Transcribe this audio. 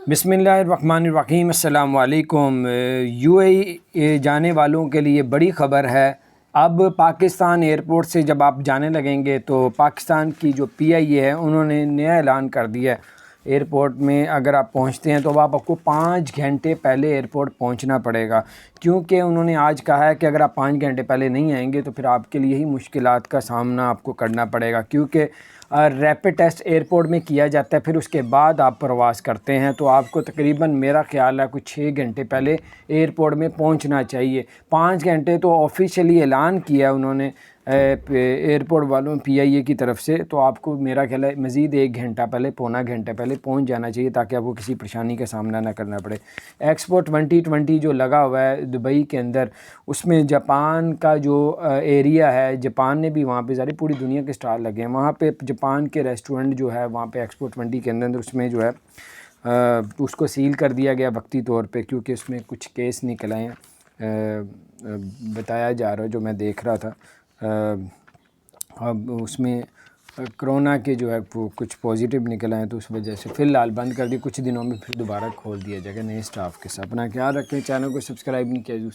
बिस्मिल्लाहिर्रहमानिर्रहीम। अस्सलाम वालेकुम। यूएई जाने वालों के लिए बड़ी ख़बर है। अब पाकिस्तान एयरपोर्ट से जब आप जाने लगेंगे तो पाकिस्तान की जो पीआईए है उन्होंने नया ऐलान कर दिया है। एयरपोर्ट में अगर आप पहुंचते हैं तो अब आपको 5 घंटे पहले एयरपोर्ट पहुंचना पड़ेगा, क्योंकि उन्होंने आज कहा है कि अगर आप 5 घंटे पहले नहीं आएंगे तो फिर आपके लिए ही मुश्किलात का सामना आपको करना पड़ेगा, क्योंकि रैपिड टेस्ट एयरपोर्ट में किया जाता है, फिर उसके बाद आप प्रवास करते हैं तो आपको तकरीबन मेरा ख़्याल है कुछ 6 घंटे पहले एयरपोर्ट में पहुंचना चाहिए। 5 घंटे तो ऑफिशियली ऐलान किया उन्होंने एयरपोर्ट वालों पीआईए की तरफ से, तो आपको मेरा ख्याल है मज़ीद 1 घंटा पहले, पौना घंटा पहले पहुंच जाना चाहिए ताकि आपको किसी परेशानी का सामना ना करना पड़े। एक्सपो 2020 जो लगा हुआ है दुबई के अंदर, उसमें जापान का जो एरिया है, जापान ने भी वहाँ पे सारी पूरी दुनिया के स्टॉल लगे हैं। वहाँ पे जापान के रेस्टोरेंट जो है वहाँ पे एक्सपो 20 के अंदर उसमें जो है उसको सील कर दिया गया वक्ती तौर पे, क्योंकि उसमें कुछ केस निकल आए हैं, बताया जा रहा है जो मैं देख रहा था। अब उसमें कोरोना के जो है वो कुछ पॉजिटिव निकल आए, तो उस वजह से फ़िलहाल बंद कर दी। कुछ दिनों में फिर दोबारा खोल दिया जाएगा नए स्टाफ के साथ। अपना ख्याल रखें, चैनल को सब्सक्राइब नहीं किया।